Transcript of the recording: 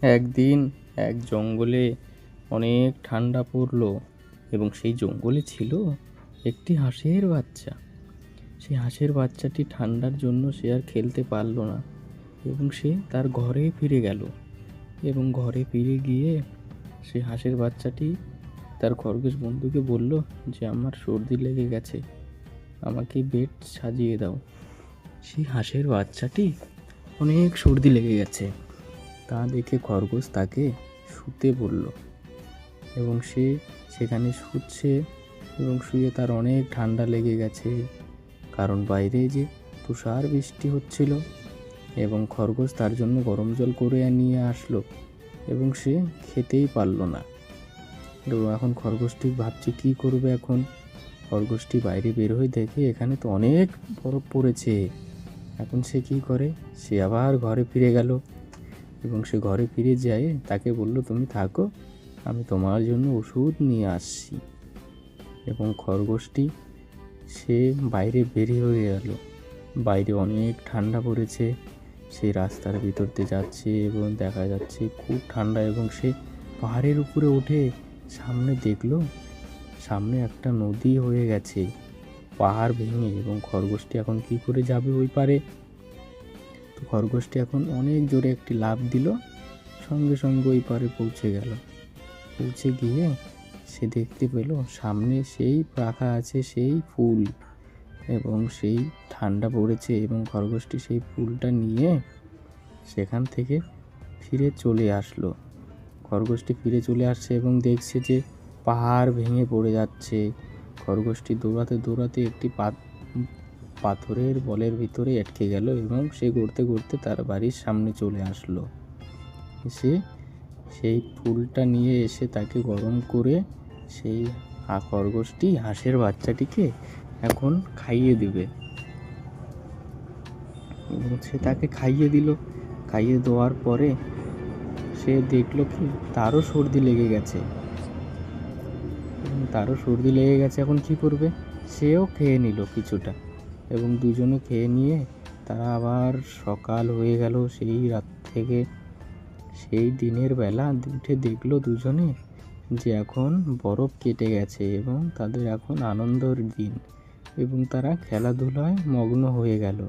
একদিন এক জঙ্গলে অনেক ঠান্ডা পড়লো এবং সেই জঙ্গলে ছিল একটি হাঁসের বাচ্চা। সেই হাঁসের বাচ্চাটি ঠান্ডার জন্য সে আর খেলতে পারলো না এবং সে তার ঘরে ফিরে গেল। এবং ঘরে ফিরে গিয়ে সে হাঁসের বাচ্চাটি তার খরগোশ বন্ধুকে বলল যে আমার সর্দি লেগে গেছে, আমাকে বেড সাজিয়ে দাও। সেই হাঁসের বাচ্চাটি অনেক সর্দি লেগে গেছে তা দেখে খরগোশ তাকে শুতে বলল এবং সে সেখানে শুচ্ছে এবং শুয়ে তার অনেক ঠান্ডা লেগে গেছে, কারণ বাইরে যে তুষার বৃষ্টি হচ্ছিল এবং খরগোশ তার জন্য গরম জল করে নিয়ে আসলো এবং সে খেতেই পারলো না। এবং এখন খরগোশটি ভাবছে কী করবে। এখন খরগোশটি বাইরে বের হয়ে দেখে এখানে তো অনেক বরফ পড়েছে। এখন সে কী করে, সে আবার ঘরে ফিরে গেল এবং সে ঘরে ফিরে যায় তাকে বলল তুমি থাকো, আমি তোমার জন্য ওষুধ নিয়ে আসছি। এবং খরগোশটি সে বাইরে বেরিয়ে হয়ে গেল। বাইরে অনেক ঠান্ডা পড়েছে, সে রাস্তার ভিতর দিয়ে যাচ্ছে এবং দেখা যাচ্ছে খুব ঠান্ডা এবং সে পাহাড়ের উপরে উঠে সামনে দেখলো সামনে একটা নদী হয়ে গেছে পাহাড় ভেঙে। এবং খরগোশটি এখন কি করে যাবে ওই পারে। তো খরগোশটি এখন অনেক জোরে একটি লাফ দিল, সঙ্গে সঙ্গে ওই পারে পৌঁছে গেল। পৌঁছে গিয়ে সে দেখতে পেল সামনে সেই রাখা আছে সেই ফুল এবং সেই ঠান্ডা পড়েছে এবং খরগোশটি সেই ফুলটা নিয়ে সেখান থেকে ফিরে চলে আসলো। খরগোশটি ফিরে চলে আসছে এবং দেখছে যে পাহাড় ভেঙে পড়ে যাচ্ছে। খরগোশটি দৌড়াতে দৌড়াতে একটি পাথরের বলের ভিতরে আটকে গেল এবং সে গড়তে গড়তে তার বাড়ির সামনে চলে আসলো। এসে সেই ফুলটা নিয়ে এসে তাকে গরম করে সেই খরগোশটি হাঁসের বাচ্চাটিকে এখন খাইয়ে দিবে এবং সে তাকে খাইয়ে দিল। খাইয়ে দেওয়ার পরে সে দেখলো কি তারও সর্দি লেগে গেছে। এখন কি করবে, সেও খেয়ে নিল কিছুটা এবং দুজনে খেয়ে নিয়ে তারা আবার সকাল হয়ে গেল। সেই রাত থেকে সেই দিনের বেলা উঠে দেখলো দুজনে যে এখন বরফ কেটে গেছে এবং তাদের এখন আনন্দের দিন এবং তারা খেলাধুলায় মগ্ন হয়ে গেল।